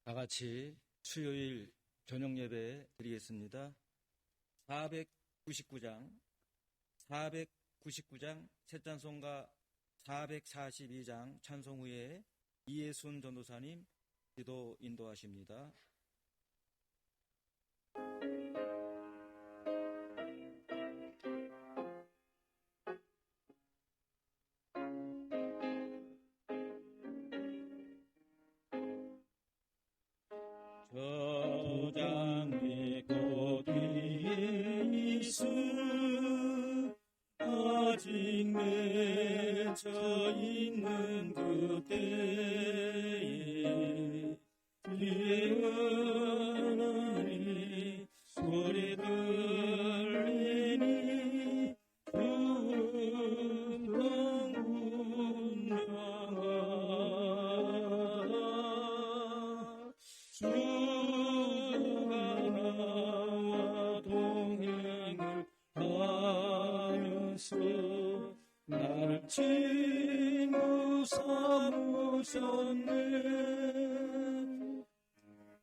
다 같이 수요일 저녁 예배 드리겠습니다. 499장 새 찬송가 442장 찬송 후에 이예순 전도사님 기도 인도하십니다. 저장의 꽃이 있어 아직 맺혀 있는 그때에 예언하니 소리 들리니 분명 분명하다. 주가 나와 동행을 하면서 나를 친구 삼으셨네.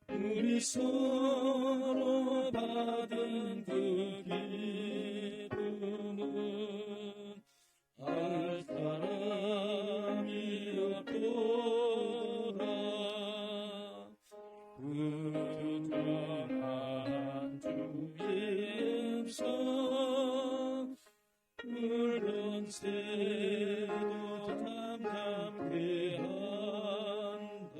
우리 서로 받은 그 기쁨은 알 사람이 없도다. 부정한 주의 음성 물론 새도 잠잠케 한다.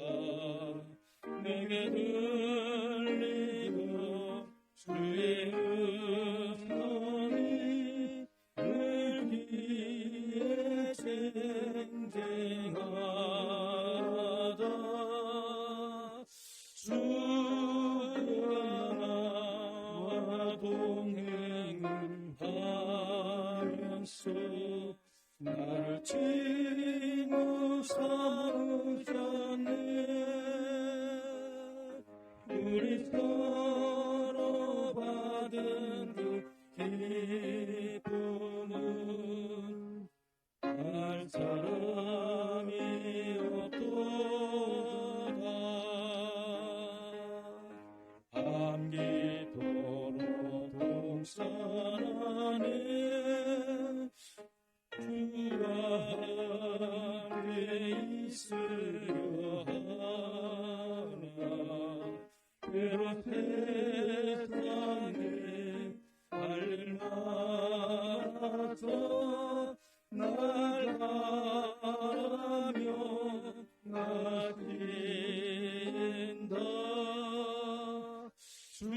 내게 들리고 주의 음성이 늘 귀에 쟁쟁하다. 주가 나와 동행을 하면서 나를 친구 삼으셨네. 우리 서로 받은 그 기쁨은 알 사람이 없도다. 밤기도록 동산 안에 주가 함께 있으려 하나. 외로 세상에 할 말아서 날 바라며 나긴다. 주가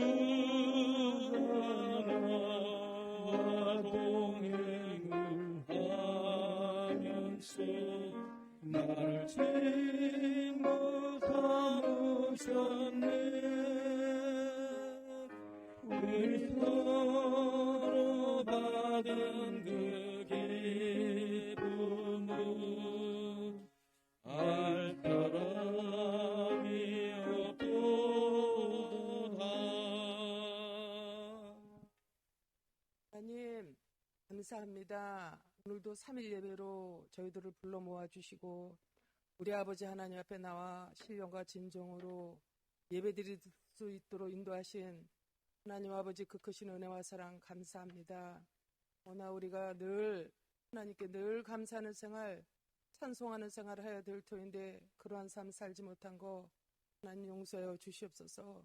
나와 동행을 하면서 나를 친구 삼으셨네. 우리 서로 받은 그 기쁨은 알 사람이 없도다. 하나님 감사합니다. 오늘도 3일 예배로 저희들을 불러 모아주시고 우리 아버지 하나님 앞에 나와 신령과 진정으로 예배드릴 수 있도록 인도하신 하나님 아버지 그 크신 은혜와 사랑 감사합니다. 오늘 우리가 늘 하나님께 늘 감사하는 생활, 찬송하는 생활을 해야 될 터인데 그러한 삶 살지 못한 거 하나님 용서하여 주시옵소서.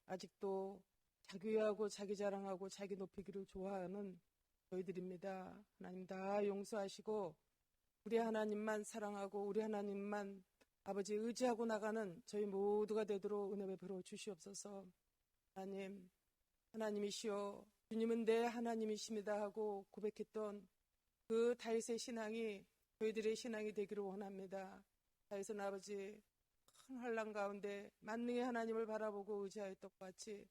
아직도 자기하고 자기 자랑하고 자기 높이기를 좋아하는 저희들입니다. 하나님 다 용서하시고 우리 하나님만 사랑하고 우리 하나님만 아버지 의지하고 나가는 저희 모두가 되도록 은혜 베풀어 주시옵소서. 하나님, 하나님이시여 주님은 내 하나님이십니다 하고 고백했던 그 다윗의 신앙이 저희들의 신앙이 되기를 원합니다. 다윗은 아버지 큰 환난 가운데 만능의 하나님을 바라보고 의지하였던 것 같이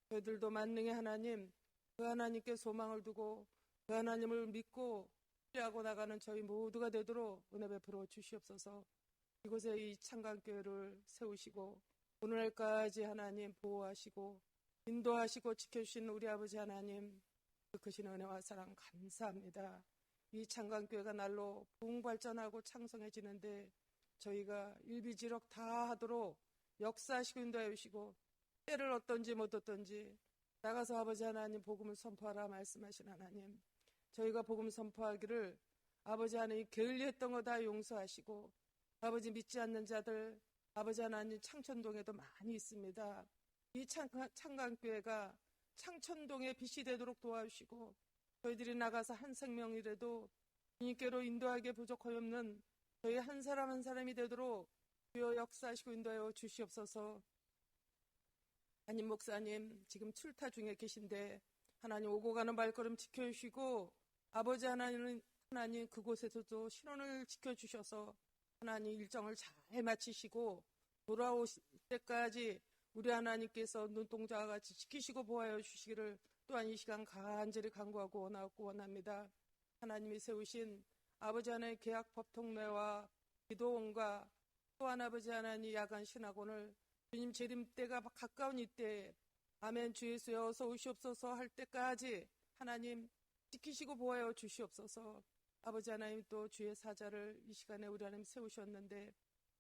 저희들도 만능의 하나님, 그 하나님께 소망을 두고 그 하나님을 믿고 신뢰하고 나가는 저희 모두가 되도록 은혜 베풀어 주시옵소서. 이곳에 이 창간교회를 세우시고 오늘까지 하나님 보호하시고 인도하시고 지켜주신 우리 아버지 하나님 그 크신 은혜와 사랑 감사합니다. 이 창간교회가 날로 부흥발전하고 창성해지는데 저희가 일비지력 다 하도록 역사하시고 인도하여 주시고 때를 어떤지 못 어떤지 나가서 아버지 하나님 복음을 선포하라 말씀하신 하나님, 저희가 복음 선포하기를 아버지 하나님 게을리했던 거 다 용서하시고 아버지 믿지 않는 자들 아버지 하나님 창천동에도 많이 있습니다. 이 창간교회가 창천동의 빛이 되도록 도와주시고 저희들이 나가서 한 생명이라도 주님께로 인도하기에 부족하였는 저희 한 사람 한 사람이 되도록 주여 역사하시고 인도하여 주시옵소서. 하나님 목사님 지금 출타 중에 계신데 하나님 오고 가는 발걸음 지켜주시고 아버지 하나님 그곳에서도 신원을 지켜주셔서 하나님 일정을 잘 마치시고 돌아오실 때까지 우리 하나님께서 눈동자와 같이 지키시고 보호하여 주시기를 또한 이 시간 간절히 간구하고 원합니다. 하나님이 세우신 아버지 하나님의 계약 법통례와 기도원과 또한 아버지 하나님 야간 신학원을 주님 재림 때가 가까운 이때 아멘 주 예수여 어서 오시옵소서 할 때까지 하나님 지키시고 보호하여 주시옵소서. 아버지 하나님 또 주의 사자를 이 시간에 우리 하나님 세우셨는데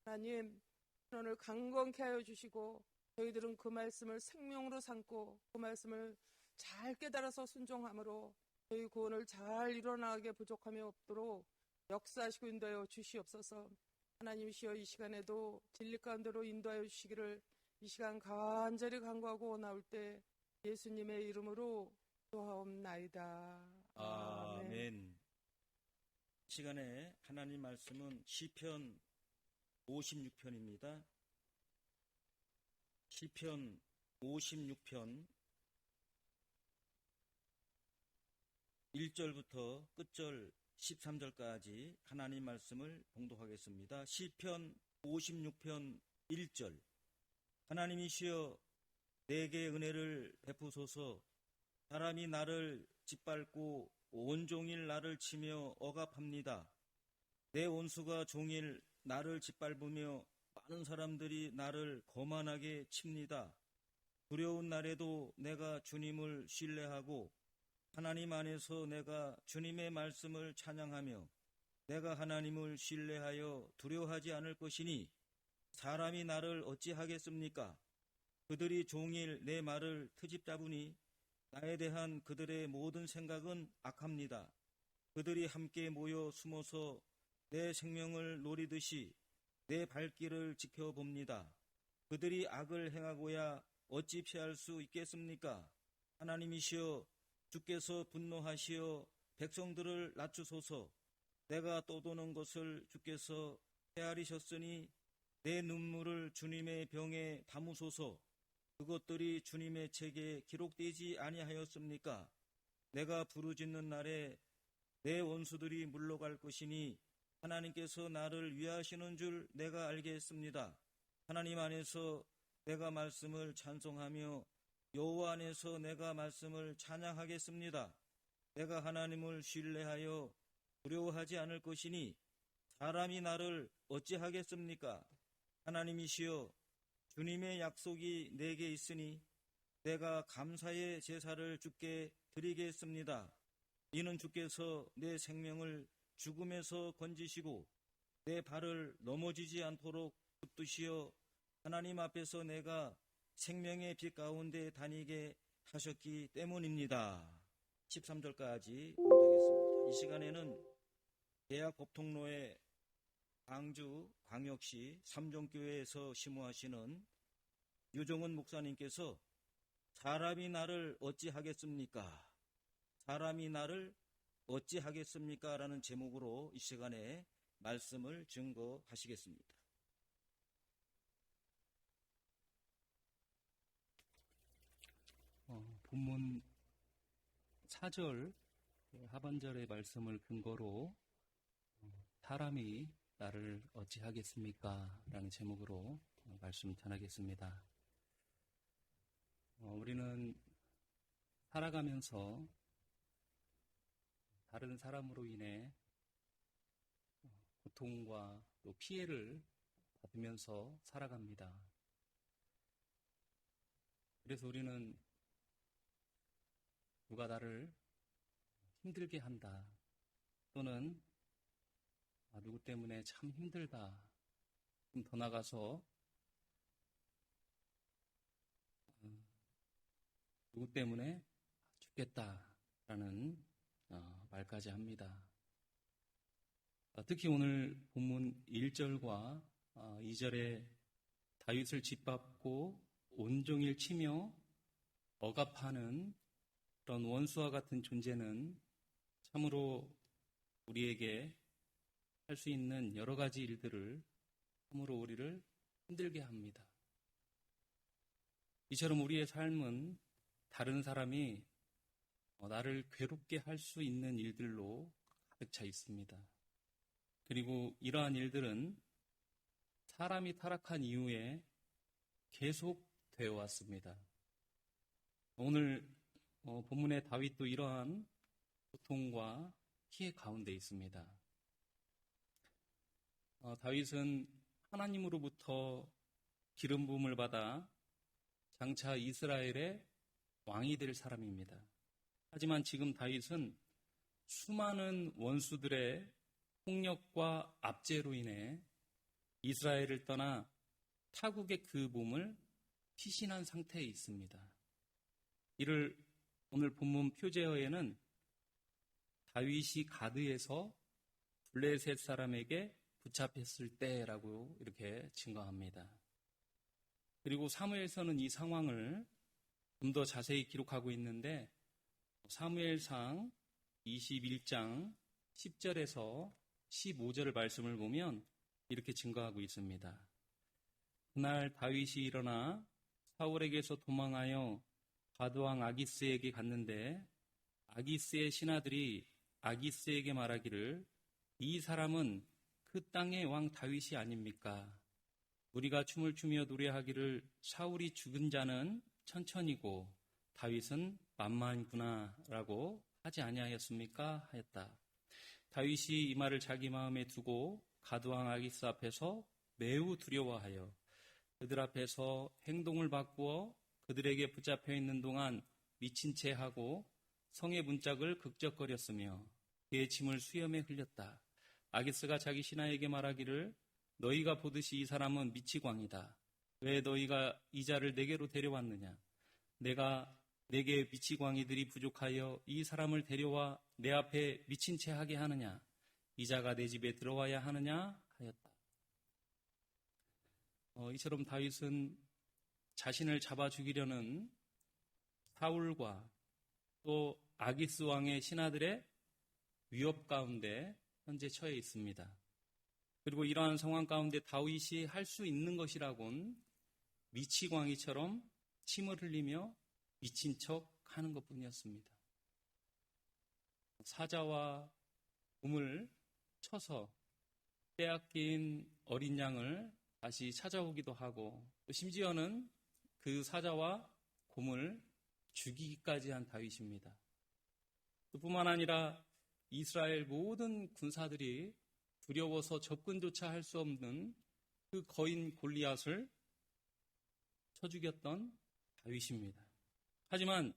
하나님 신원을 강건케 하여 주시고 저희들은 그 말씀을 생명으로 삼고 그 말씀을 잘 깨달아서 순종함으로 저희 구원을 잘 이뤄나가게 부족함이 없도록 역사하시고 인도하여 주시옵소서. 하나님이시여 이 시간에도 진리 가운데로 인도하여 주시기를 이 시간 간절히 간구하고 나올 때 예수님의 이름으로 기도하옵나이다. 아멘. 시간에 하나님 말씀은 시편 56편입니다. 시편 56편 1절부터 끝절 13절까지 하나님 말씀을 봉독하겠습니다. 시편 56편 1절. 하나님이시여 내게 은혜를 베푸소서. 사람이 나를 짓밟고 온종일 나를 치며 억압합니다. 내 원수가 종일 나를 짓밟으며 많은 사람들이 나를 거만하게 칩니다. 두려운 날에도 내가 주님을 신뢰하고 하나님 안에서 내가 주님의 말씀을 찬양하며 내가 하나님을 신뢰하여 두려워하지 않을 것이니 사람이 나를 어찌하겠습니까? 그들이 종일 내 말을 트집잡으니 나에 대한 그들의 모든 생각은 악합니다. 그들이 함께 모여 숨어서 내 생명을 노리듯이 내 발길을 지켜봅니다. 그들이 악을 행하고야 어찌 피할 수 있겠습니까? 하나님이시여 주께서 분노하시어 백성들을 낮추소서. 내가 떠도는 것을 주께서 헤아리셨으니 내 눈물을 주님의 병에 담으소서. 그것들이 주님의 책에 기록되지 아니하였습니까? 내가 부르짖는 날에 내 원수들이 물러갈 것이니 하나님께서 나를 위하시는 줄 내가 알겠습니다. 하나님 안에서 내가 말씀을 찬송하며 여호와 안에서 내가 말씀을 찬양하겠습니다. 내가 하나님을 신뢰하여 두려워하지 않을 것이니 사람이 나를 어찌하겠습니까? 하나님이시여 주님의 약속이 내게 있으니 내가 감사의 제사를 주께 드리겠습니다. 이는 주께서 내 생명을 죽음에서 건지시고 내 발을 넘어지지 않도록 붙드시어 하나님 앞에서 내가 생명의 빛 가운데 다니게 하셨기 때문입니다. 13절까지 봉독하겠습니다. 이 시간에는 계약 법통로의 광주 광역시 삼종교회에서 심호하시는 유정은 목사님께서 사람이 나를 어찌하겠습니까? 사람이 나를 어찌하겠습니까? 라는 제목으로 이 시간에 말씀을 증거하시겠습니다. 본문 4절 하반절의 말씀을 근거로 사람이 나를 어찌하겠습니까? 라는 제목으로 말씀 전하겠습니다. 우리는 살아가면서 다른 사람으로 인해 고통과 또 피해를 받으면서 살아갑니다. 그래서 우리는 누가 나를 힘들게 한다 또는 누구 때문에 참 힘들다, 좀 더 나가서 누구 때문에 죽겠다라는 말까지 합니다. 특히 오늘 본문 1절과 2절에 다윗을 짓밟고 온종일 치며 억압하는 그런 원수와 같은 존재는 참으로 우리에게 할 수 있는 여러 가지 일들을 참으로 우리를 힘들게 합니다. 이처럼 우리의 삶은 다른 사람이 나를 괴롭게 할 수 있는 일들로 가득 차 있습니다. 그리고 이러한 일들은 사람이 타락한 이후에 계속 되어 왔습니다. 오늘 본문의 다윗도 이러한 고통과 피해 가운데 있습니다. 다윗은 하나님으로부터 기름 부음을 받아 장차 이스라엘의 왕이 될 사람입니다. 하지만 지금 다윗은 수많은 원수들의 폭력과 압제로 인해 이스라엘을 떠나 타국의 그 몸을 피신한 상태에 있습니다. 이를 오늘 본문 표제어에는 다윗이 가드에서 블레셋 사람에게 붙잡혔을 때라고 이렇게 증거합니다. 그리고 사무엘서는 이 상황을 좀 더 자세히 기록하고 있는데 사무엘상 21장 10절에서 15절 말씀을 보면 이렇게 증거하고 있습니다. 그날 다윗이 일어나 사울에게서 도망하여 가드왕 아기스에게 갔는데 아기스의 신하들이 아기스에게 말하기를 이 사람은 그 땅의 왕 다윗이 아닙니까? 우리가 춤을 추며 노래하기를 사울이 죽은 자는 천천히고 다윗은 만만구나 라고 하지 아니하였습니까? 하였다. 다윗이 이 말을 자기 마음에 두고 가드왕 아기스 앞에서 매우 두려워하여 그들 앞에서 행동을 바꾸어 그들에게 붙잡혀 있는 동안 미친 채 하고 성의 문짝을 극적거렸으며 그의 짐을 수염에 흘렸다. 아기스가 자기 신하에게 말하기를 너희가 보듯이 이 사람은 미치광이다. 왜 너희가 이 자를 내게로 데려왔느냐? 내게 미치광이들이 부족하여 이 사람을 데려와 내 앞에 미친 채 하게 하느냐? 이 자가 내 집에 들어와야 하느냐? 하였다. 이처럼 다윗은 자신을 잡아 죽이려는 사울과 또 아기스 왕의 신하들의 위협 가운데 현재 처해 있습니다. 그리고 이러한 상황 가운데 다윗이 할 수 있는 것이라곤 미치광이처럼 침을 흘리며 미친 척 하는 것뿐이었습니다. 사자와 곰을 쳐서 빼앗긴 어린 양을 다시 찾아오기도 하고 또 심지어는 그 사자와 곰을 죽이기까지 한 다윗입니다. 뿐만 아니라 이스라엘 모든 군사들이 두려워서 접근조차 할 수 없는 그 거인 골리앗을 쳐 죽였던 다윗입니다. 하지만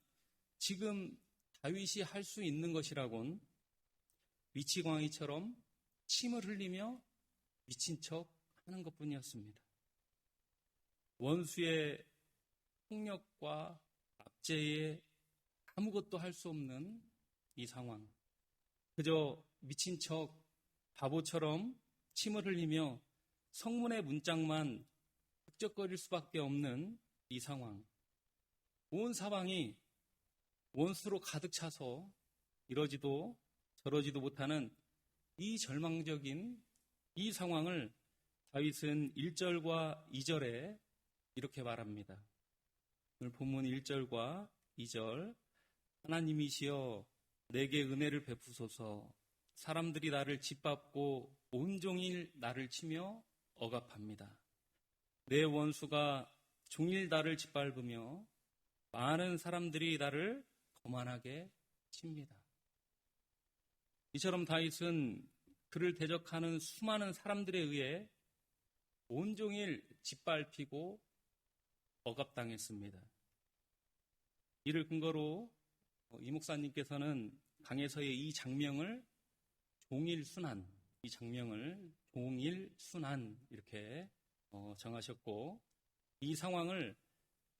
지금 다윗이 할 수 있는 것이라곤 미치광이처럼 침을 흘리며 미친 척 하는 것뿐이었습니다. 원수의 폭력과 압제에 아무것도 할 수 없는 이 상황, 그저 미친 척 바보처럼 침을 흘리며 성문의 문짝만 흑적거릴 수밖에 없는 이 상황, 온 사방이 원수로 가득 차서 이러지도 저러지도 못하는 이 절망적인 이 상황을 다윗은 1절과 2절에 이렇게 말합니다. 오늘 본문 1절과 2절, 하나님이시여 내게 은혜를 베푸소서. 사람들이 나를 짓밟고 온종일 나를 치며 억압합니다. 내 원수가 종일 나를 짓밟으며 많은 사람들이 나를 거만하게 칩니다. 이처럼 다윗은 그를 대적하는 수많은 사람들에 의해 온종일 짓밟히고 억압당했습니다. 이를 근거로 이 목사님께서는 강에서의 이 장명을 종일순환, 이 장명을 종일순환 이렇게 정하셨고, 이 상황을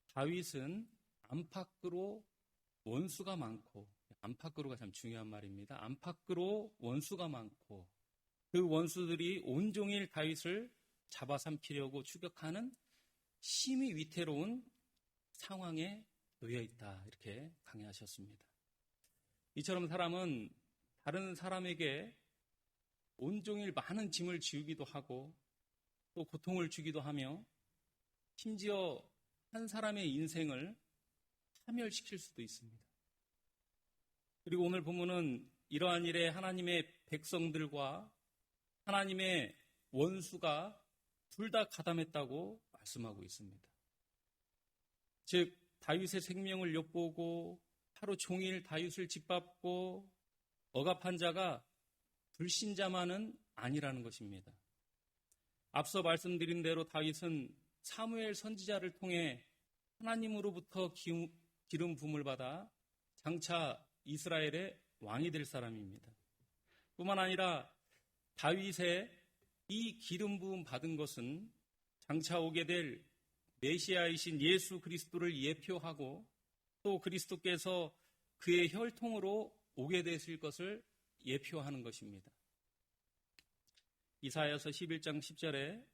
다윗은 안팎으로 원수가 많고, 안팎으로가 참 중요한 말입니다. 안팎으로 원수가 많고 그 원수들이 온종일 다윗을 잡아삼키려고 추격하는 심히 위태로운 상황에 놓여 있다. 이렇게 강의하셨습니다. 이처럼 사람은 다른 사람에게 온종일 많은 짐을 지우기도 하고 또 고통을 주기도 하며 심지어 한 사람의 인생을 파멸시킬 수도 있습니다. 그리고 오늘 본문은 이러한 일에 하나님의 백성들과 하나님의 원수가 둘 다 가담했다고 말씀하고 있습니다. 즉 다윗의 생명을 엿보고 하루 종일 다윗을 짓밟고 억압한 자가 불신자만은 아니라는 것입니다. 앞서 말씀드린 대로 다윗은 사무엘 선지자를 통해 하나님으로부터 기름 부음을 받아 장차 이스라엘의 왕이 될 사람입니다. 뿐만 아니라 다윗의 이 기름 부음 받은 것은 장차 오게 될 메시아이신 예수 그리스도를 예표하고 또 그리스도께서 그의 혈통으로 오게 되실 것을 예표하는 것입니다. 이사야서 11장 10절에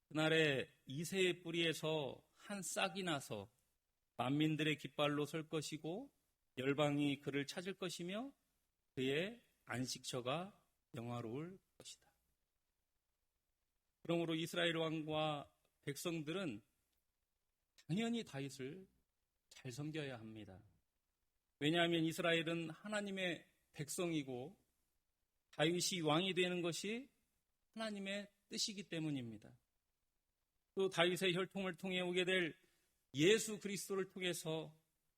그날에 이새의 뿌리에서 한 싹이 나서 만민들의 깃발로 설 것이고 열방이 그를 찾을 것이며 그의 안식처가 영화로울 것이다. 그러므로 이스라엘 왕과 백성들은 당연히 다윗을 잘 섬겨야 합니다. 왜냐하면 이스라엘은 하나님의 백성이고 다윗이 왕이 되는 것이 하나님의 뜻이기 때문입니다. 또 다윗의 혈통을 통해 오게 될 예수 그리스도를 통해서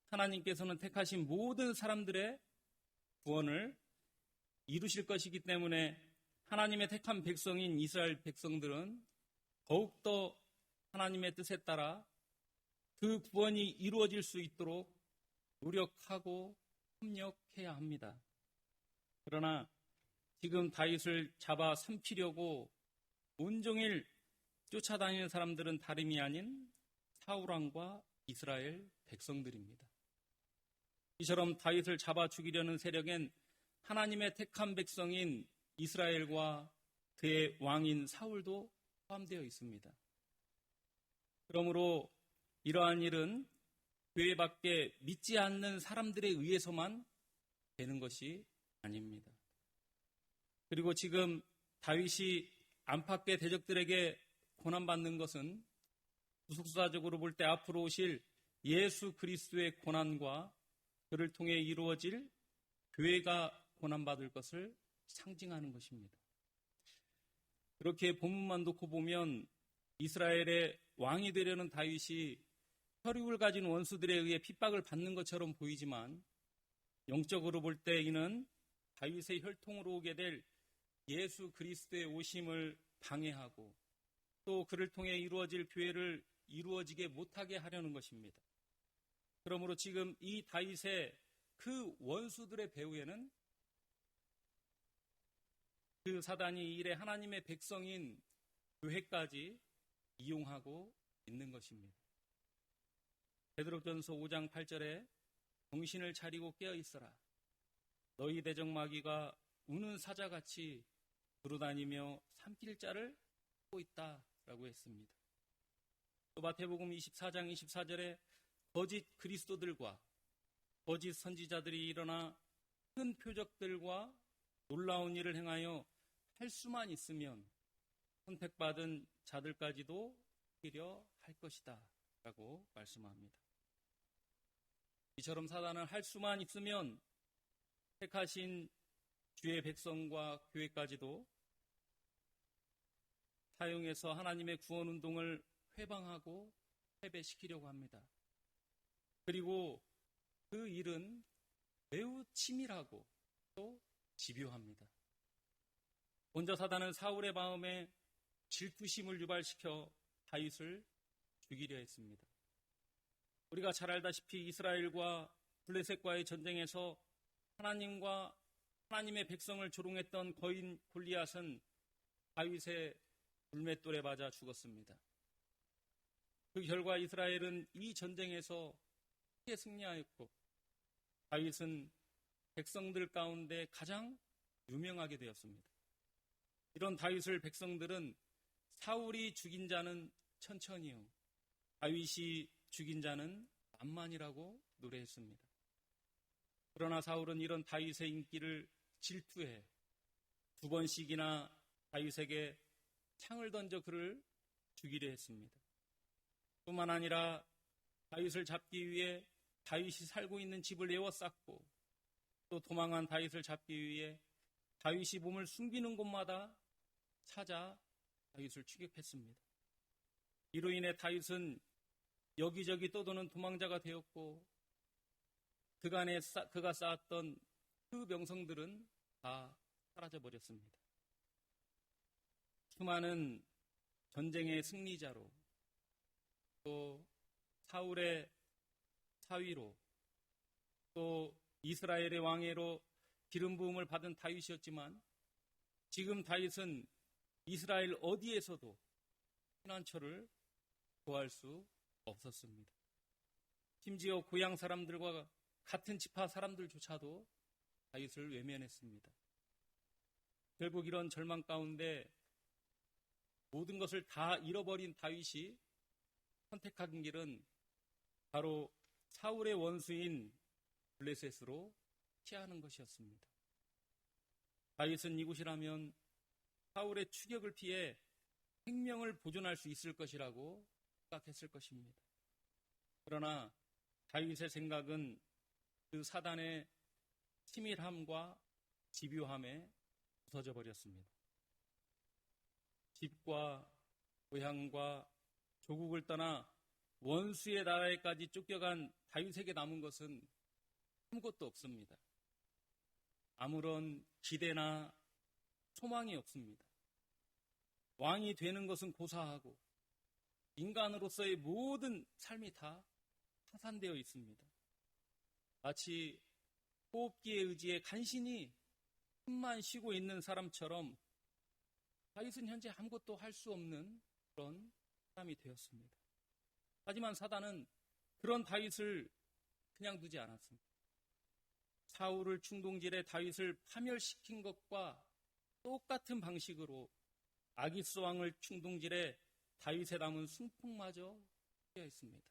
하나님께서는 택하신 모든 사람들의 구원을 이루실 것이기 때문에 하나님의 택한 백성인 이스라엘 백성들은 더욱더 하나님의 뜻에 따라 그 구원이 이루어질 수 있도록 노력하고 협력해야 합니다. 그러나 지금 다윗을 잡아 삼키려고 온종일 쫓아다니는 사람들은 다름이 아닌 사울왕과 이스라엘 백성들입니다. 이처럼 다윗을 잡아 죽이려는 세력엔 하나님의 택한 백성인 이스라엘과 그의 왕인 사울도 포함되어 있습니다. 그러므로 이러한 일은 교회 밖에 믿지 않는 사람들에 의해서만 되는 것이 아닙니다. 그리고 지금 다윗이 안팎의 대적들에게 고난받는 것은 구속사적으로 볼 때 앞으로 오실 예수 그리스도의 고난과 그를 통해 이루어질 교회가 고난받을 것을 상징하는 것입니다. 그렇게 본문만 놓고 보면 이스라엘의 왕이 되려는 다윗이 혈육을 가진 원수들에 의해 핍박을 받는 것처럼 보이지만 영적으로 볼 때 이는 다윗의 혈통으로 오게 될 예수 그리스도의 오심을 방해하고 또 그를 통해 이루어질 교회를 이루어지게 못하게 하려는 것입니다. 그러므로 지금 이 다윗의 그 원수들의 배후에는 그 사단이 이 일에 하나님의 백성인 교회까지 이용하고 있는 것입니다. 베드로전서 5장 8절에 정신을 차리고 깨어있어라. 너희 대적 마귀가 우는 사자같이 두루다니며 삼킬 자를 찾고 있다라고 했습니다. 또 마태복음 24장 24절에 거짓 그리스도들과 거짓 선지자들이 일어나 큰 표적들과 놀라운 일을 행하여 할 수만 있으면 선택받은 자들까지도 이기려 할 것이다 라고 말씀합니다. 이처럼 사단은 할 수만 있으면 택하신 주의 백성과 교회까지도 사용해서 하나님의 구원 운동을 회방하고 패배시키려고 합니다. 그리고 그 일은 매우 치밀하고 또 집요합니다. 먼저 사단은 사울의 마음에 질투심을 유발시켜 다윗을 죽이려 했습니다. 우리가 잘 알다시피 이스라엘과 블레셋과의 전쟁에서 하나님과 하나님의 백성을 조롱했던 거인 골리앗은 다윗의 불맷돌에 맞아 죽었습니다. 그 결과 이스라엘은 이 전쟁에서 크게 승리하였고 다윗은 백성들 가운데 가장 유명하게 되었습니다. 이런 다윗을 백성들은 사울이 죽인 자는 천천히요, 다윗이 죽인 자는 만만이라고 노래했습니다. 그러나 사울은 이런 다윗의 인기를 질투해 2번씩이나 다윗에게 창을 던져 그를 죽이려 했습니다. 뿐만 아니라 다윗을 잡기 위해 다윗이 살고 있는 집을 에워쌌고, 또 도망한 다윗을 잡기 위해 다윗이 몸을 숨기는 곳마다 찾아 다윗을 추격했습니다. 이로 인해 다윗은 여기저기 떠도는 도망자가 되었고, 그가 쌓았던 그 명성들은 다 사라져버렸습니다. 수많은 전쟁의 승리자로, 또 사울의 사위로, 또 이스라엘의 왕으로 기름 부음을 받은 다윗이었지만, 지금 다윗은 이스라엘 어디에서도 피난처를 구할 수 없었습니다. 심지어 고향 사람들과 같은 지파 사람들조차도 다윗을 외면했습니다. 결국 이런 절망 가운데 모든 것을 다 잃어버린 다윗이 선택한 길은 바로 사울의 원수인 블레셋으로 피하는 것이었습니다. 다윗은 이곳이라면 사울의 추격을 피해 생명을 보존할 수 있을 것이라고 생각했을 것입니다. 그러나 다윗의 생각은 그 사단의 치밀함과 집요함에 부서져 버렸습니다. 집과 고향과 조국을 떠나 원수의 나라에까지 쫓겨간 다윗에게 남은 것은 아무것도 없습니다. 아무런 기대나 소망이 없습니다. 왕이 되는 것은 고사하고 인간으로서의 모든 삶이 다 파산되어 있습니다. 마치 호흡기의 의지에 간신히 숨만 쉬고 있는 사람처럼 다윗은 현재 아무것도 할 수 없는 그런 사람이 되었습니다. 하지만 사단은 그런 다윗을 그냥 두지 않았습니다. 사울을 충동질해 다윗을 파멸시킨 것과 똑같은 방식으로 아기스 왕을 충동질해 다윗에 남은 승풍마저 피하였습니다.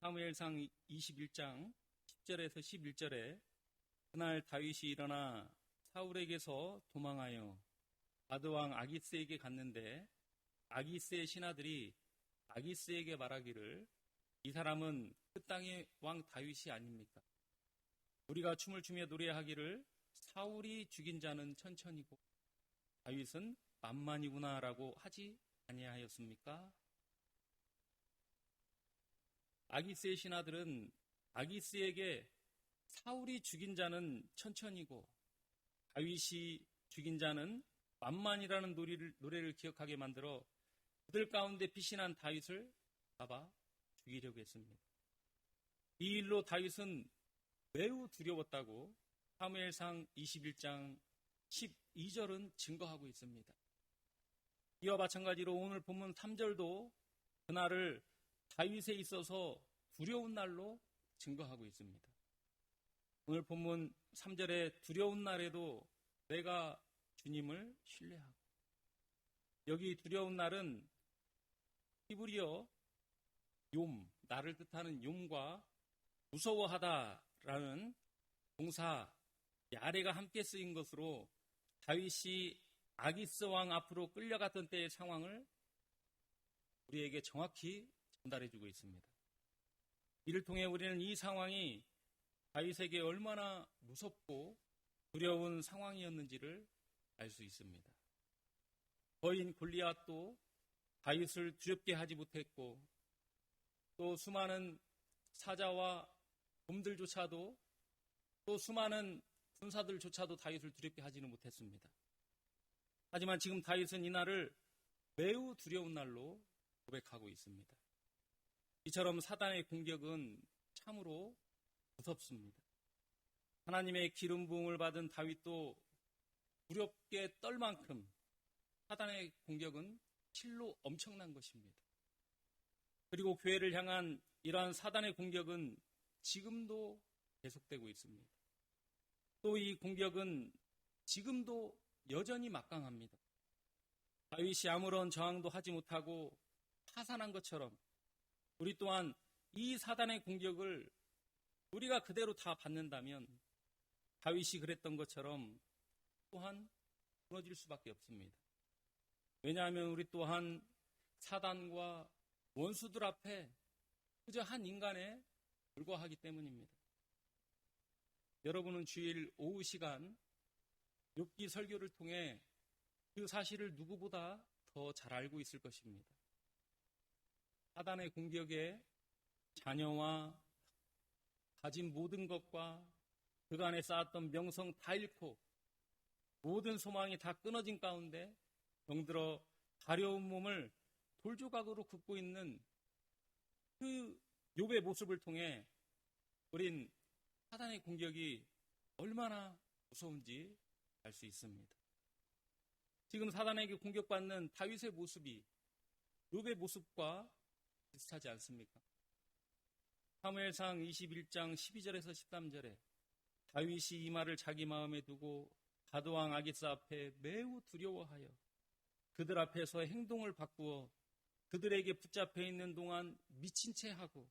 사무엘상 21장 10절에서 11절에 그날 다윗이 일어나 사울에게서 도망하여 가드왕 아기스에게 갔는데, 아기스의 신하들이 아기스에게 말하기를, 이 사람은 그 땅의 왕 다윗이 아닙니까? 우리가 춤을 추며 노래하기를 사울이 죽인 자는 천천히고 다윗은 만만이구나라고 하지 아니하였습니까? 아기스의 신하들은 아기스에게 사울이 죽인 자는 천천히고 다윗이 죽인 자는 만만이라는 노래를 기억하게 만들어 그들 가운데 빛이 난 다윗을 잡아 죽이려고 했습니다. 이 일로 다윗은 매우 두려웠다고 사무엘상 21장 12절은 증거하고 있습니다. 이와 마찬가지로 오늘 본문 3절도 그날을 다윗에 있어서 두려운 날로 증거하고 있습니다. 오늘 본문 3절에 두려운 날에도 내가 주님을 신뢰하고, 여기 두려운 날은 히브리어 욤, 나를 뜻하는 욤과 무서워하다라는 동사 야레가 함께 쓰인 것으로 다윗이 아기스 왕 앞으로 끌려갔던 때의 상황을 우리에게 정확히 전달해주고 있습니다. 이를 통해 우리는 이 상황이 다윗에게 얼마나 무섭고 두려운 상황이었는지를 알 수 있습니다. 거인 골리앗도 다윗을 두렵게 하지 못했고, 또 수많은 사자와 곰들조차도, 또 수많은 군사들조차도 다윗을 두렵게 하지는 못했습니다. 하지만 지금 다윗은 이 날을 매우 두려운 날로 고백하고 있습니다. 이처럼 사단의 공격은 참으로 무섭습니다. 하나님의 기름 부음을 받은 다윗도 두렵게 떨 만큼 사단의 공격은 실로 엄청난 것입니다. 그리고 교회를 향한 이러한 사단의 공격은 지금도 계속되고 있습니다. 또 이 공격은 지금도 여전히 막강합니다. 다윗이 아무런 저항도 하지 못하고 파산한 것처럼 우리 또한 이 사단의 공격을 우리가 그대로 다 받는다면 다윗이 그랬던 것처럼 또한 무너질 수밖에 없습니다. 왜냐하면 우리 또한 사단과 원수들 앞에 그저 한 인간에 불과하기 때문입니다. 여러분은 주일 오후 시간 욥기 설교를 통해 그 사실을 누구보다 더 잘 알고 있을 것입니다. 사단의 공격에 자녀와 가진 모든 것과 그간에 쌓았던 명성 다 잃고 모든 소망이 다 끊어진 가운데 병들어 가려운 몸을 돌조각으로 긋고 있는 그 욥의 모습을 통해 우린 사단의 공격이 얼마나 무서운지 알 수 있습니다. 지금 사단에게 공격받는 다윗의 모습이 욥의 모습과 비슷하지 않습니까? 사무엘상 21장 12절에서 13절에 다윗이 이 말을 자기 마음에 두고 가드왕 아기스 앞에 매우 두려워하여 그들 앞에서 행동을 바꾸어 그들에게 붙잡혀 있는 동안 미친 채 하고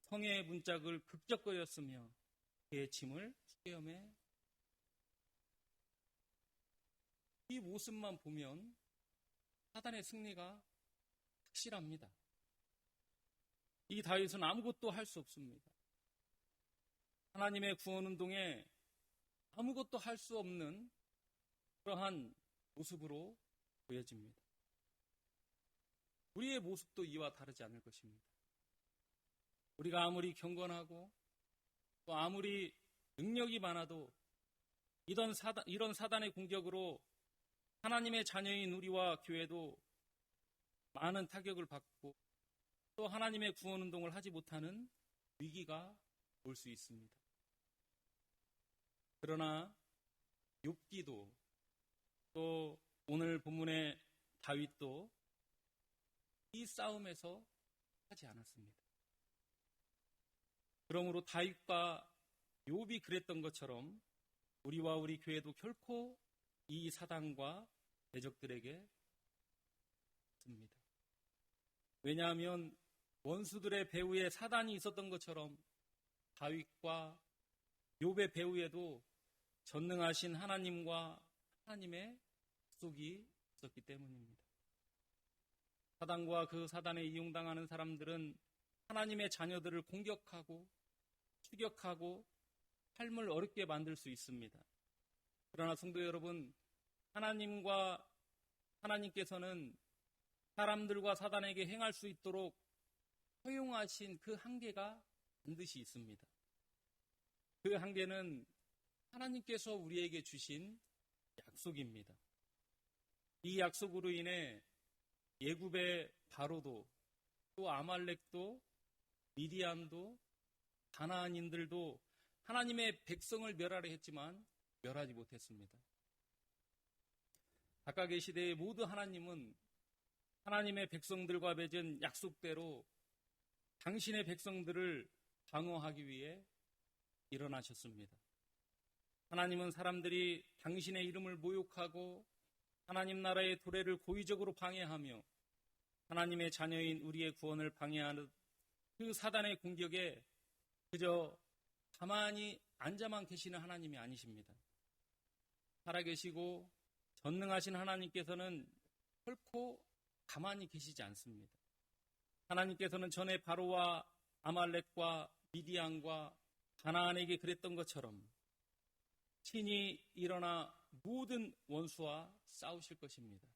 성의 문짝을 극적거렸으며 그의 짐을 수개엄해. 이 모습만 보면 사단의 승리가 확실합니다. 이 다윗은 아무것도 할 수 없습니다. 하나님의 구원운동에 아무것도 할 수 없는 그러한 모습으로 보여집니다. 우리의 모습도 이와 다르지 않을 것입니다. 우리가 아무리 경건하고 또 아무리 능력이 많아도 이런 사단의 공격으로 하나님의 자녀인 우리와 교회도 많은 타격을 받고 또 하나님의 구원운동을 하지 못하는 위기가 올 수 있습니다. 그러나 욥기도 또 오늘 본문의 다윗도 이 싸움에서 하지 않았습니다. 그러므로 다윗과 욥이 그랬던 것처럼 우리와 우리 교회도 결코 이 사단과 대적들에게 없습니다. 왜냐하면 원수들의 배후에 사단이 있었던 것처럼 다윗과 욥의 배후에도 전능하신 하나님과 하나님의 약속이 있었기 때문입니다. 사단과 그 사단에 이용당하는 사람들은 하나님의 자녀들을 공격하고 추격하고 삶을 어렵게 만들 수 있습니다. 그러나 성도 여러분, 하나님께서는 사람들과 사단에게 행할 수 있도록 허용하신 그 한계가 반드시 있습니다. 그 한계는 하나님께서 우리에게 주신 약속입니다. 이 약속으로 인해 예굽의 바로도 또 아말렉도 미디안도 가나안인들도 하나님의 백성을 멸하려 했지만 멸하지 못했습니다. 각각의 시대의 모두 하나님은 하나님의 백성들과 맺은 약속대로 당신의 백성들을 방어하기 위해 일어나셨습니다. 하나님은 사람들이 당신의 이름을 모욕하고 하나님 나라의 도래를 고의적으로 방해하며 하나님의 자녀인 우리의 구원을 방해하는 그 사단의 공격에 그저 가만히 앉아만 계시는 하나님이 아니십니다. 살아계시고 전능하신 하나님께서는 결코 가만히 계시지 않습니다. 하나님께서는 전에 바로와 아말렉과 미디안과 가나안에게 그랬던 것처럼 친히 일어나 모든 원수와 싸우실 것입니다.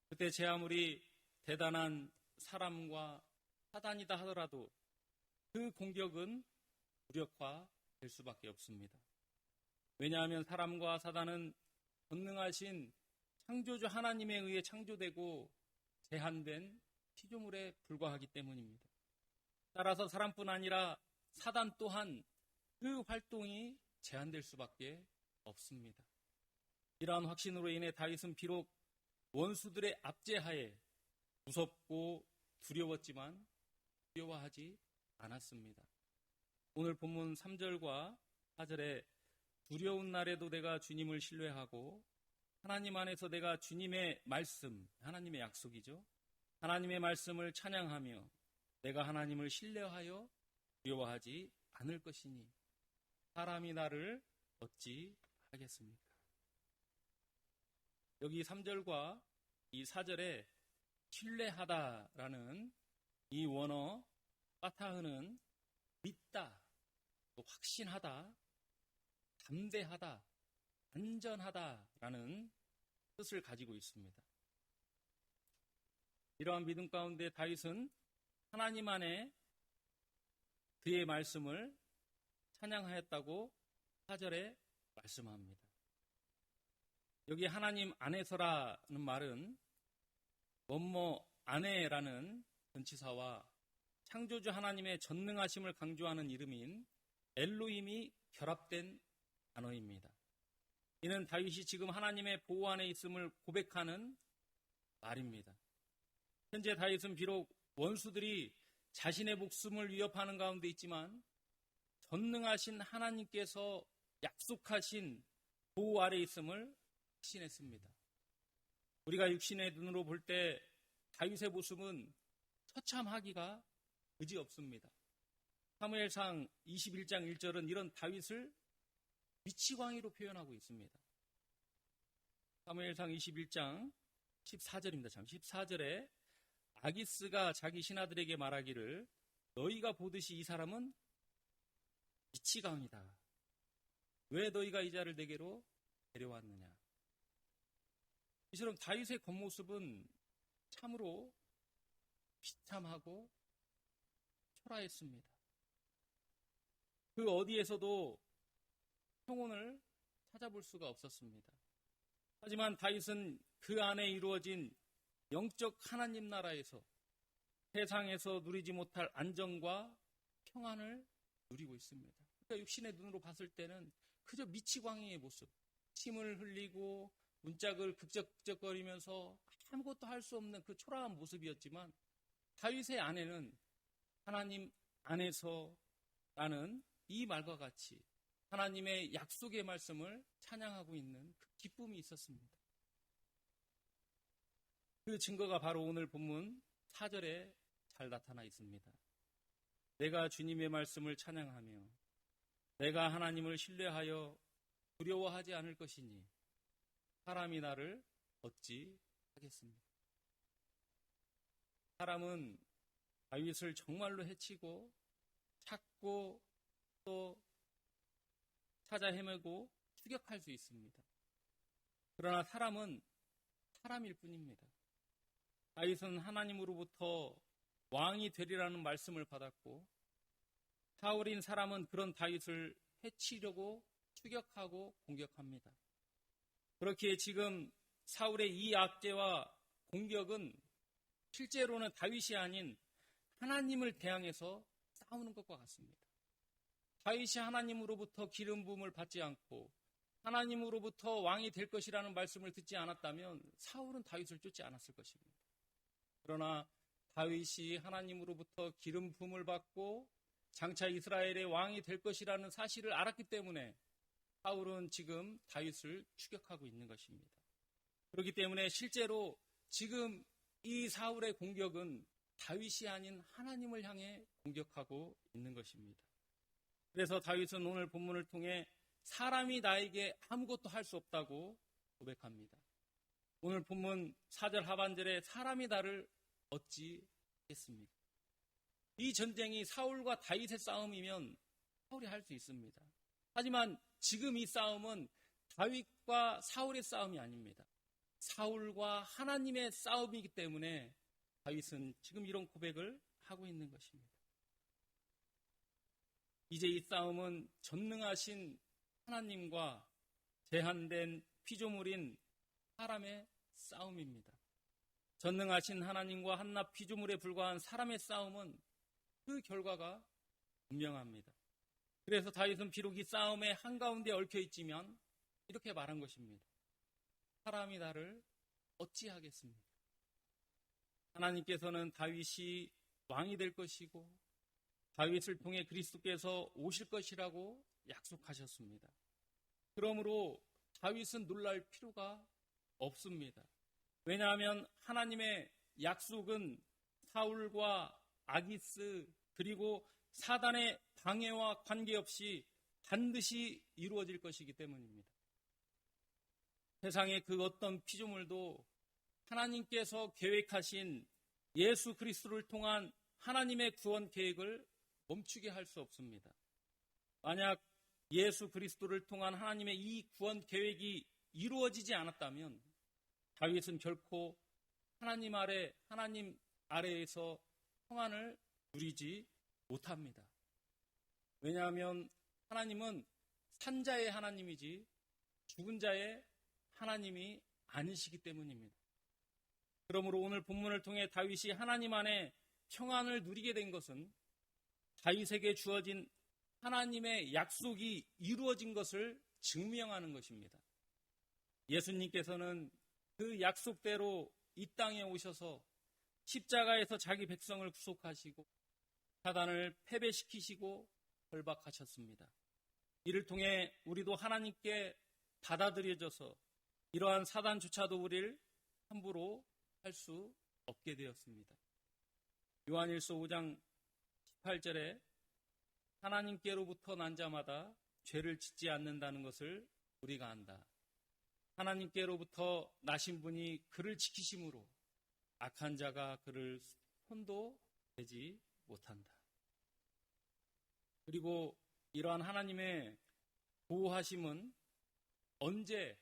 그때 제 아무리 대단한 사람과 사단이다 하더라도 그 공격은 무력화될 수밖에 없습니다. 왜냐하면 사람과 사단은 전능하신 창조주 하나님에 의해 창조되고 제한된 피조물에 불과하기 때문입니다. 따라서 사람뿐 아니라 사단 또한 그 활동이 제한될 수밖에 없습니다. 이러한 확신으로 인해 다윗은 비록 원수들의 압제하에 무섭고 두려웠지만 두려워하지 않았습니다. 오늘 본문 3절과 4절에 두려운 날에도 내가 주님을 신뢰하고 하나님 안에서 내가 주님의 말씀, 하나님의 약속이죠. 하나님의 말씀을 찬양하며 내가 하나님을 신뢰하여 두려워하지 않을 것이니 사람이 나를 어찌 하겠습니까? 여기 3절과 이 4절에 신뢰하다라는 이 원어 파타흐는 믿다, 또 확신하다, 담대하다, 안전하다라는 뜻을 가지고 있습니다. 이러한 믿음 가운데 다윗은 하나님 안에 그의 말씀을 찬양하였다고 4절에 말씀합니다. 여기 하나님 안에서라는 말은 뭐뭐 안에라는 전치사와 창조주 하나님의 전능하심을 강조하는 이름인 엘로힘이 결합된 단어입니다. 이는 다윗이 지금 하나님의 보호 안에 있음을 고백하는 말입니다. 현재 다윗은 비록 원수들이 자신의 목숨을 위협하는 가운데 있지만 전능하신 하나님께서 약속하신 보호 아래 있음을 확신했습니다. 우리가 육신의 눈으로 볼 때 다윗의 모습은 처참하기가 그지없습니다. 사무엘상 21장 1절은 이런 다윗을 미치광이로 표현하고 있습니다. 사무엘상 21장 14절입니다. 14절에 아기스가 자기 신하들에게 말하기를 너희가 보듯이 이 사람은 미치광이다. 왜 너희가 이 자를 내게로 데려왔느냐. 이처럼 다윗의 겉모습은 참으로 비참하고 초라했습니다. 그 어디에서도 평온을 찾아볼 수가 없었습니다. 하지만 다윗은 그 안에 이루어진 영적 하나님 나라에서 세상에서 누리지 못할 안정과 평안을 누리고 있습니다. 그러니까 육신의 눈으로 봤을 때는 그저 미치광이의 모습, 침을 흘리고 문짝을 극적극적거리면서 아무것도 할 수 없는 그 초라한 모습이었지만 다윗의 안에는 하나님 안에서라는 이 말과 같이 하나님의 약속의 말씀을 찬양하고 있는 그 기쁨이 있었습니다. 그 증거가 바로 오늘 본문 4절에 잘 나타나 있습니다. 내가 주님의 말씀을 찬양하며 내가 하나님을 신뢰하여 두려워하지 않을 것이니 사람이 나를 어찌 하겠습니까? 사람은 다윗을 정말로 해치고 찾고 또 찾아 헤매고 추격할 수 있습니다. 그러나 사람은 사람일 뿐입니다. 다윗은 하나님으로부터 왕이 되리라는 말씀을 받았고 사울인 사람은 그런 다윗을 해치려고 추격하고 공격합니다. 그렇기에 지금 사울의 이 압제와 공격은 실제로는 다윗이 아닌 하나님을 대항해서 싸우는 것과 같습니다. 다윗이 하나님으로부터 기름 부음을 받지 않고 하나님으로부터 왕이 될 것이라는 말씀을 듣지 않았다면 사울은 다윗을 쫓지 않았을 것입니다. 그러나 다윗이 하나님으로부터 기름 부음을 받고 장차 이스라엘의 왕이 될 것이라는 사실을 알았기 때문에 사울은 지금 다윗을 추격하고 있는 것입니다. 그렇기 때문에 실제로 지금 이 사울의 공격은 다윗이 아닌 하나님을 향해 공격하고 있는 것입니다. 그래서 다윗은 오늘 본문을 통해 사람이 나에게 아무것도 할 수 없다고 고백합니다. 오늘 본문 4절 하반절에 사람이 나를 어찌 하겠습니까? 이 전쟁이 사울과 다윗의 싸움이면 사울이 할 수 있습니다. 하지만 지금 이 싸움은 다윗과 사울의 싸움이 아닙니다. 사울과 하나님의 싸움이기 때문에 다윗은 지금 이런 고백을 하고 있는 것입니다. 이제 이 싸움은 전능하신 하나님과 제한된 피조물인 사람의 싸움입니다. 전능하신 하나님과 한낱 피조물에 불과한 사람의 싸움은 그 결과가 분명합니다. 그래서 다윗은 비록 이 싸움의 한가운데 얽혀있지만 이렇게 말한 것입니다. 사람이 나를 어찌하겠습니까? 하나님께서는 다윗이 왕이 될 것이고 다윗을 통해 그리스도께서 오실 것이라고 약속하셨습니다. 그러므로 다윗은 놀랄 필요가 없습니다. 왜냐하면 하나님의 약속은 사울과 아기스 그리고 사단의 방해와 관계없이 반드시 이루어질 것이기 때문입니다. 세상의 그 어떤 피조물도 하나님께서 계획하신 예수 그리스도를 통한 하나님의 구원 계획을 멈추게 할 수 없습니다. 만약 예수 그리스도를 통한 하나님의 이 구원 계획이 이루어지지 않았다면 다윗은 결코 하나님 아래에서 평안을 누리지 못합니다. 왜냐하면 하나님은 산자의 하나님이지 죽은 자의 하나님이 아니시기 때문입니다. 그러므로 오늘 본문을 통해 다윗이 하나님 안에 평안을 누리게 된 것은 다윗에게 주어진 하나님의 약속이 이루어진 것을 증명하는 것입니다. 예수님께서는 그 약속대로 이 땅에 오셔서 십자가에서 자기 백성을 구속하시고 사단을 패배시키시고 결박하셨습니다. 이를 통해 우리도 하나님께 받아들여져서 이러한 사단조차도 우리를 함부로 할 수 없게 되었습니다. 요한일서 5장 18절에 하나님께로부터 난 자마다 죄를 짓지 않는다는 것을 우리가 안다. 하나님께로부터 나신 분이 그를 지키심으로 악한 자가 그를 손도 대지 못한다. 그리고 이러한 하나님의 보호하심은 언제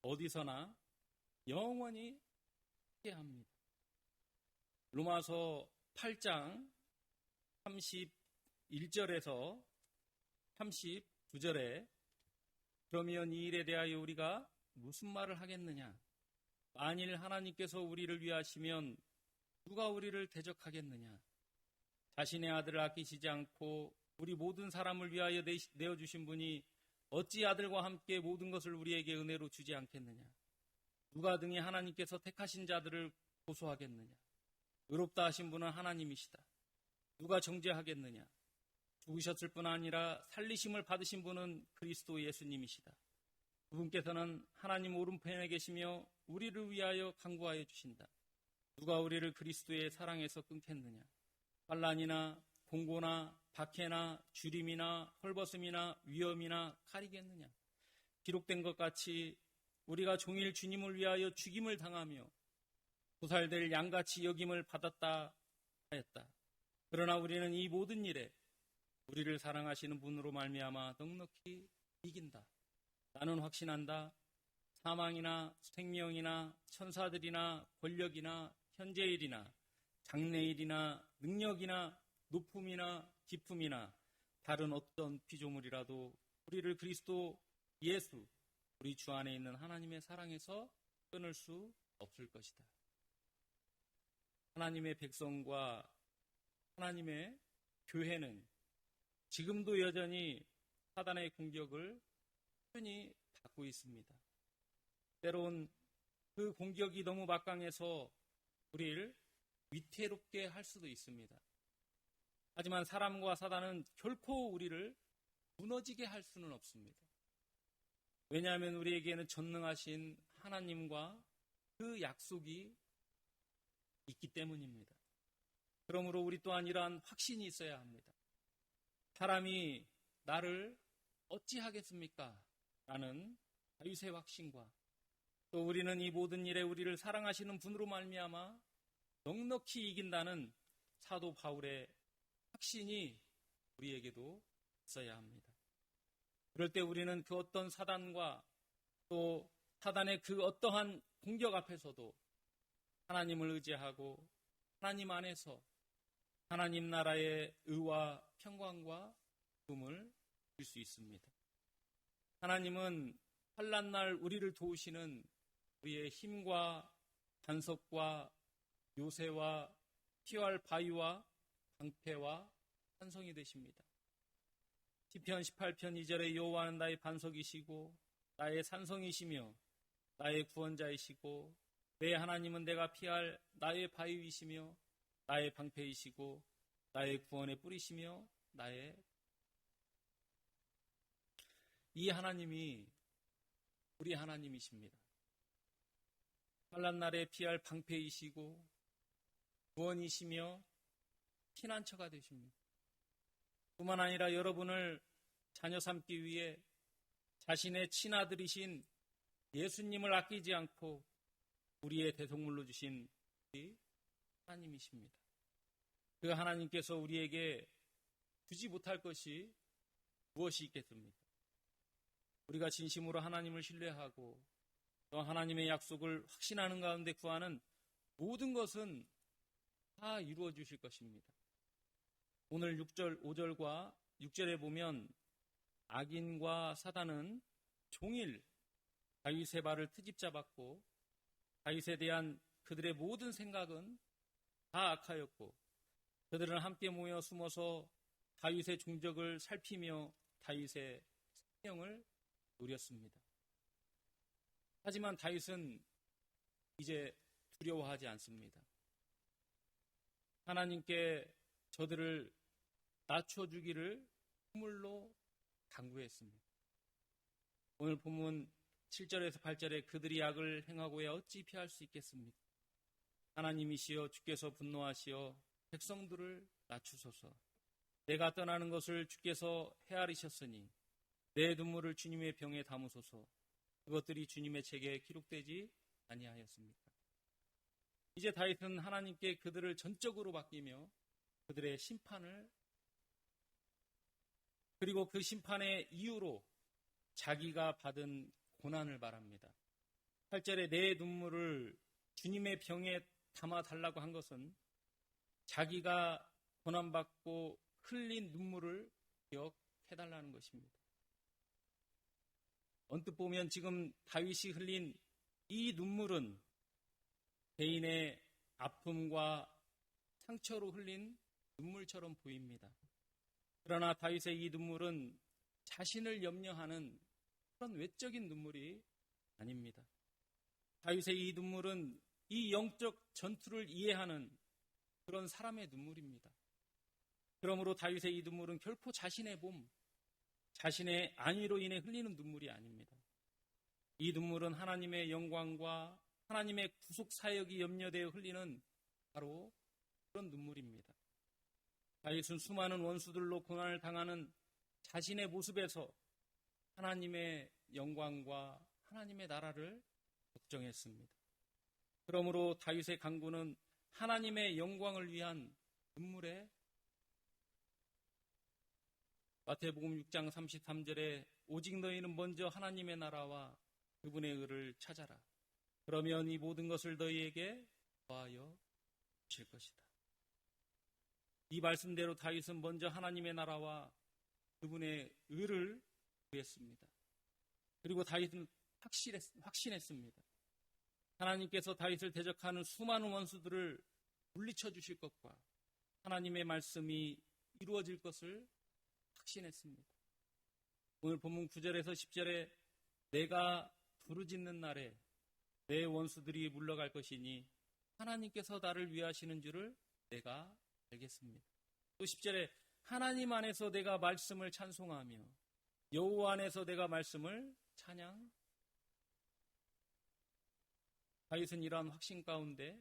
어디서나 영원히 함께합니다. 로마서 8장 31절에서 39절에 그러면 이 일에 대하여 우리가 무슨 말을 하겠느냐? 만일 하나님께서 우리를 위하시면 누가 우리를 대적하겠느냐? 자신의 아들을 아끼시지 않고 우리 모든 사람을 위하여 내어주신 분이 어찌 아들과 함께 모든 것을 우리에게 은혜로 주지 않겠느냐? 누가 등에 하나님께서 택하신 자들을 고소하겠느냐? 의롭다 하신 분은 하나님이시다. 누가 정죄하겠느냐? 죽으셨을 뿐 아니라 살리심을 받으신 분은 그리스도 예수님이시다. 그분께서는 하나님 오른편에 계시며 우리를 위하여 간구하여 주신다. 누가 우리를 그리스도의 사랑에서 끊겠느냐? 환난이나 공고나 박해나 주림이나 헐벗음이나 위험이나 칼이겠느냐? 기록된 것 같이 우리가 종일 주님을 위하여 죽임을 당하며 도살될 양같이 여김을 받았다 하였다. 그러나 우리는 이 모든 일에 우리를 사랑하시는 분으로 말미암아 넉넉히 이긴다. 나는 확신한다. 사망이나 생명이나 천사들이나 권력이나 현재일이나 장래일이나 능력이나 높음이나 깊음이나 다른 어떤 피조물이라도 우리를 그리스도 예수 우리 주 안에 있는 하나님의 사랑에서 끊을 수 없을 것이다. 하나님의 백성과 하나님의 교회는 지금도 여전히 사단의 공격을 꾸준히 받고 있습니다. 때론 그 공격이 너무 막강해서 우리를 위태롭게 할 수도 있습니다. 하지만 사람과 사단은 결코 우리를 무너지게 할 수는 없습니다. 왜냐하면 우리에게는 전능하신 하나님과 그 약속이 있기 때문입니다. 그러므로 우리 또한 이러한 확신이 있어야 합니다. 사람이 나를 어찌하겠습니까? 라는 다윗의 확신과 또 우리는 이 모든 일에 우리를 사랑하시는 분으로 말미암아 넉넉히 이긴다는 사도 바울의 확신이 우리에게도 있어야 합니다. 그럴 때 우리는 그 어떤 사단과 또 사단의 그 어떠한 공격 앞에서도 하나님을 의지하고 하나님 안에서 하나님 나라의 의와 평강과 기쁨을 줄 수 있습니다. 하나님은 환난날 우리를 도우시는 우리의 힘과 반석과 요새와 피할 바위와 방패와 산성이 되십니다. 시편 18편 2절에 여호와는 나의 반석이시고 나의 산성이시며 나의 구원자이시고 내 하나님은 내가 피할 나의 바위이시며 나의 방패이시고 나의 구원의 뿌리시며 이 하나님이 우리 하나님이십니다. 환난 날에 피할 방패이시고 구원이시며 피난처가 되십니다. 뿐만 아니라 여러분을 자녀 삼기 위해 자신의 친아들이신 예수님을 아끼지 않고 우리의 대속물로 주신 우리 하나님이십니다. 그 하나님께서 우리에게 주지 못할 것이 무엇이 있겠습니까? 우리가 진심으로 하나님을 신뢰하고 또 하나님의 약속을 확신하는 가운데 구하는 모든 것은 다 이루어 주실 것입니다. 오늘 6절, 5절과 6절에 보면 악인과 사단은 종일 다윗의 발을 트집 잡았고 다윗에 대한 그들의 모든 생각은 다 악하였고 그들은 함께 모여 숨어서 다윗의 종적을 살피며 다윗의 생명을 노렸습니다. 하지만 다윗은 이제 두려워하지 않습니다. 하나님께 저들을 낮춰주기를 선물로 간구했습니다. 오늘 본문 7절에서 8절에 그들이 악을 행하고야 어찌 피할 수 있겠습니까? 하나님이시여 주께서 분노하시어 백성들을 낮추소서. 내가 떠나는 것을 주께서 헤아리셨으니 내 눈물을 주님의 병에 담으소서. 그것들이 주님의 책에 기록되지 아니하였습니까? 이제 다윗은 하나님께 그들을 전적으로 맡기며 그들의 심판을 그리고 그 심판의 이유로 자기가 받은 고난을 말합니다. 8절에 내 눈물을 주님의 병에 담아달라고 한 것은 자기가 고난받고 흘린 눈물을 기억해달라는 것입니다. 언뜻 보면 지금 다윗이 흘린 이 눈물은 개인의 아픔과 상처로 흘린 눈물처럼 보입니다. 그러나 다윗의 이 눈물은 자신을 염려하는 그런 외적인 눈물이 아닙니다. 다윗의 이 눈물은 이 영적 전투를 이해하는 그런 사람의 눈물입니다. 그러므로 다윗의 이 눈물은 결코 자신의 몸, 자신의 안위로 인해 흘리는 눈물이 아닙니다. 이 눈물은 하나님의 영광과 하나님의 구속 사역이 염려되어 흘리는 바로 그런 눈물입니다. 다윗은 수많은 원수들로 고난을 당하는 자신의 모습에서 하나님의 영광과 하나님의 나라를 걱정했습니다. 그러므로 다윗의 간구는 하나님의 영광을 위한 눈물의 마태복음 6장 33절에 오직 너희는 먼저 하나님의 나라와 그분의 의를 찾아라. 그러면 이 모든 것을 너희에게 더하여 주실 것이다. 이 말씀대로 다윗은 먼저 하나님의 나라와 그분의 의를 구했습니다. 그리고 다윗은 확신했습니다. 하나님께서 다윗을 대적하는 수많은 원수들을 물리쳐 주실 것과 하나님의 말씀이 이루어질 것을 확신했습니다. 오늘 본문 9절에서 10절에 내가 부르짖는 날에 내 원수들이 물러갈 것이니 하나님께서 나를 위하시는 줄을 내가 알겠습니다. 또 10절에 하나님 안에서 내가 말씀을 찬송하며 여호와 안에서 내가 말씀을 찬양. 다윗은 이러한 확신 가운데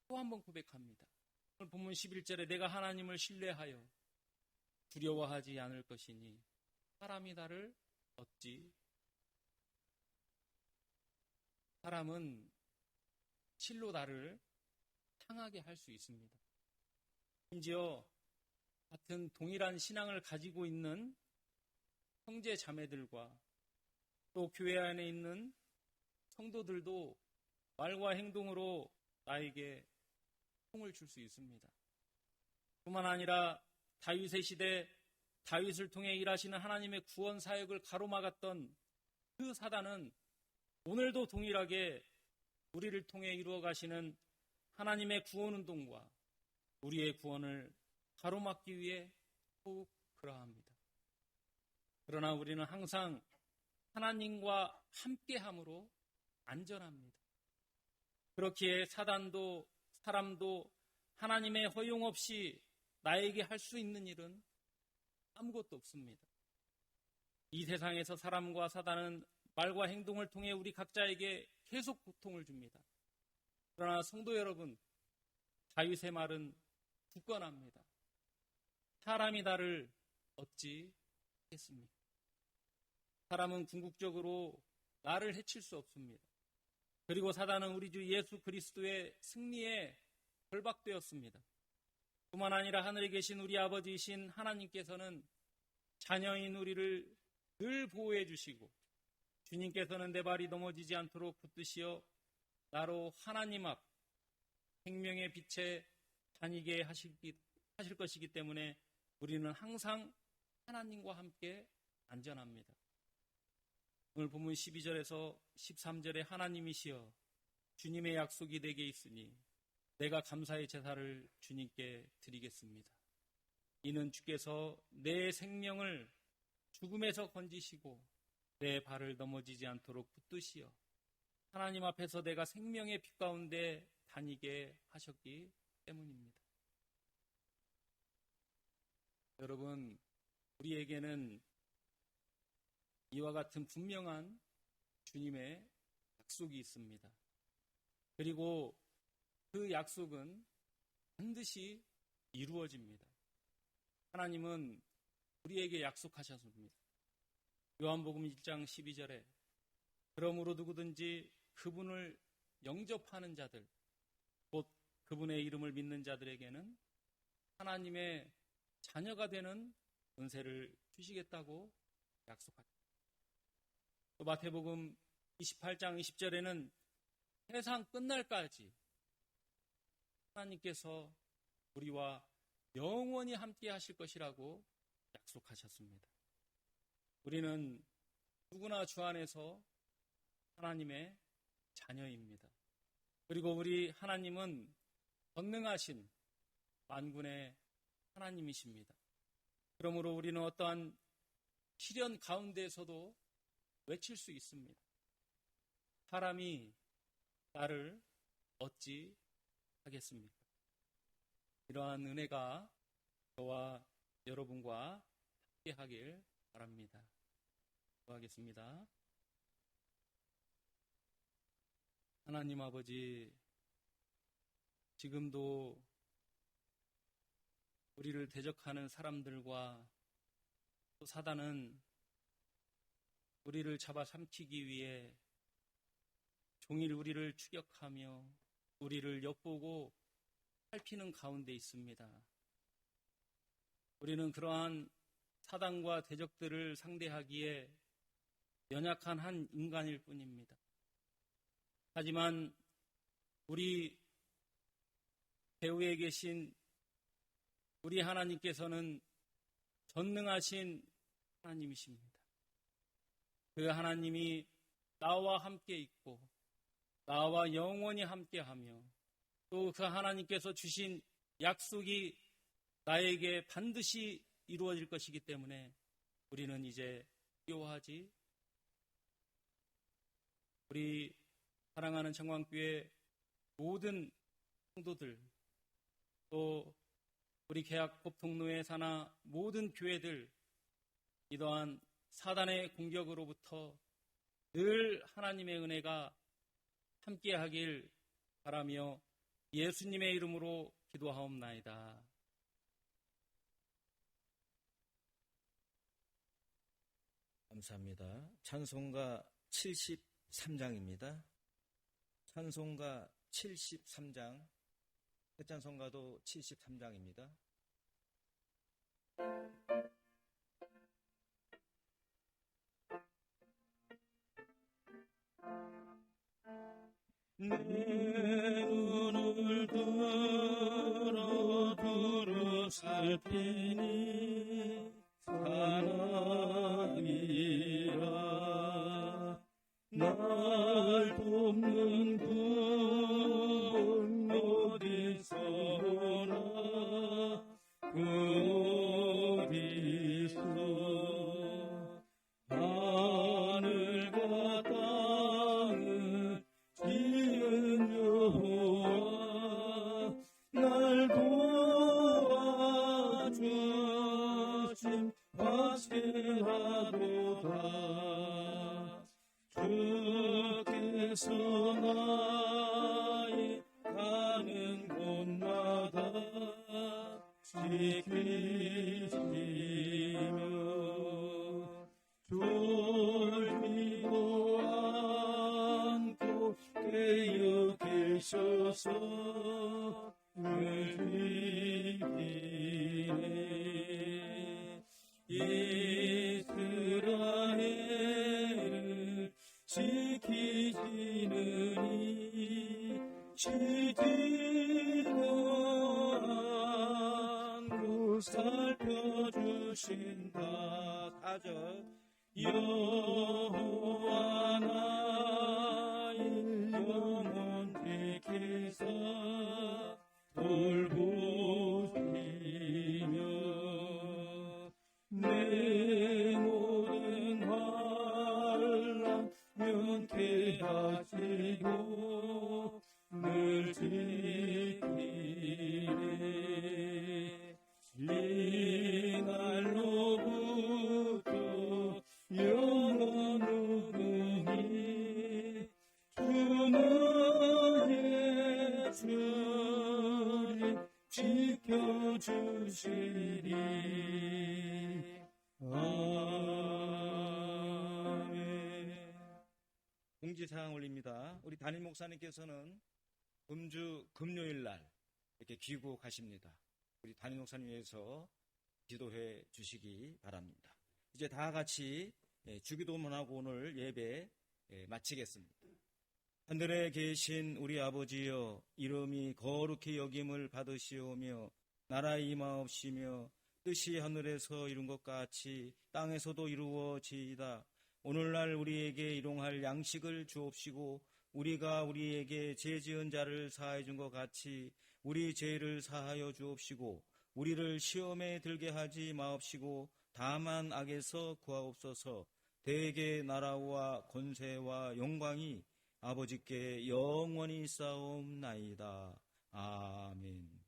또 한 번 고백합니다. 오늘 본문 11절에 내가 하나님을 신뢰하여 두려워하지 않을 것이니 사람이 나를 어찌. 사람은 실로 나를 상하게 할 수 있습니다. 심지어 같은 동일한 신앙을 가지고 있는 형제 자매들과 또 교회 안에 있는 성도들도 말과 행동으로 나에게 고통을 줄 수 있습니다. 뿐만 아니라 다윗의 시대 다윗을 통해 일하시는 하나님의 구원 사역을 가로막았던 그 사단은 오늘도 동일하게 우리를 통해 이루어 가시는 하나님의 구원 운동과 우리의 구원을 가로막기 위해 더욱 그러합니다. 그러나 우리는 항상 하나님과 함께함으로 안전합니다. 그렇기에 사단도 사람도 하나님의 허용 없이 나에게 할 수 있는 일은 아무것도 없습니다. 이 세상에서 사람과 사단은 말과 행동을 통해 우리 각자에게 계속 고통을 줍니다. 그러나 성도 여러분, 다윗의 말은 굳건합니다. 사람이 나를 어찌 하겠습니까? 사람은 궁극적으로 나를 해칠 수 없습니다. 그리고 사단은 우리 주 예수 그리스도의 승리에 결박되었습니다. 뿐만 아니라 하늘에 계신 우리 아버지이신 하나님께서는 자녀인 우리를 늘 보호해 주시고, 주님께서는 내 발이 넘어지지 않도록 붙드시어 나로 하나님 앞 생명의 빛에 다니게 하실 것이기 때문에 우리는 항상 하나님과 함께 안전합니다. 오늘 본문 12절에서 13절에 하나님이시여 주님의 약속이 내게 있으니 내가 감사의 제사를 주님께 드리겠습니다. 이는 주께서 내 생명을 죽음에서 건지시고 내 발을 넘어지지 않도록 붙드시어 하나님 앞에서 내가 생명의 빛 가운데 다니게 하셨기 때문입니다. 여러분, 우리에게는 이와 같은 분명한 주님의 약속이 있습니다. 그리고 그 약속은 반드시 이루어집니다. 하나님은 우리에게 약속하셨습니다. 요한복음 1장 12절에 그러므로 누구든지 그분을 영접하는 자들, 곧 그분의 이름을 믿는 자들에게는 하나님의 자녀가 되는 은혜를 주시겠다고 약속하셨습니다. 또 마태복음 28장 20절에는 세상 끝날까지 하나님께서 우리와 영원히 함께 하실 것이라고 약속하셨습니다. 우리는 누구나 주 안에서 하나님의 자녀입니다. 그리고 우리 하나님은 전능하신 만군의 하나님이십니다. 그러므로 우리는 어떠한 시련 가운데에서도 외칠 수 있습니다. 사람이 나를 어찌 하겠습니까? 이러한 은혜가 저와 여러분과 함께 하길 바랍니다. 기도하겠습니다. 하나님 아버지, 지금도 우리를 대적하는 사람들과 또 사단은 우리를 잡아삼키기 위해 종일 우리를 추격하며 우리를 엿보고 살피는 가운데 있습니다. 우리는 그러한 사단과 대적들을 상대하기에 연약한 한 인간일 뿐입니다. 하지만 우리 배후에 계신 우리 하나님께서는 전능하신 하나님이십니다. 그 하나님이 나와 함께 있고 나와 영원히 함께하며 또 그 하나님께서 주신 약속이 나에게 반드시 이루어질 것이기 때문에 우리는 이제 두려워하지, 우리 사랑하는 청광교회 모든 성도들, 또 우리 계약법 통로에 사나 모든 교회들, 이러한 사단의 공격으로부터 늘 하나님의 은혜가 함께하길 바라며 예수님의 이름으로 기도하옵나이다. 감사합니다. 찬송가 73장입니다. 찬송가 73장, 새 찬송가도 73장입니다. 내 눈을 들어 두루 살 테니 사랑이라 날 돕는 분 어디서 오나 그 어디서 하늘과 땅을 지은 여호와 날 도와 주께서 나의 가는 곳마다 지키시며 졸지도 않고 깨어 계셔서 늘 지키네. 이스라엘을 지키시느니 쉬지도 않고 살펴주신다. 4절 여호와 나의 영혼 지키사 돌보시며 내 모든 환난 면케 하시고 늘 지키네. 이 날로부터 영원히 주는 예수님 지켜주시리. 아멘. 공지사항 올립니다. 우리 담임 목사님께서는 금주 금요일 날 이렇게 귀국하십니다. 우리 담임 목사님 위해서 기도해 주시기 바랍니다. 이제 다 같이 주기도문하고 오늘 예배 마치겠습니다. 하늘에 계신 우리 아버지여, 이름이 거룩히 여김을 받으시오며 나라의 임하옵시며 뜻이 하늘에서 이룬 것 같이 땅에서도 이루어지이다. 오늘날 우리에게 일용할 양식을 주옵시고 우리가 우리에게 죄 지은 자를 사하여 준 것 같이 우리 죄를 사하여 주옵시고 우리를 시험에 들게 하지 마옵시고 다만 악에서 구하옵소서. 대개 나라와 권세와 영광이 아버지께 영원히 있사옵나이다. 아멘.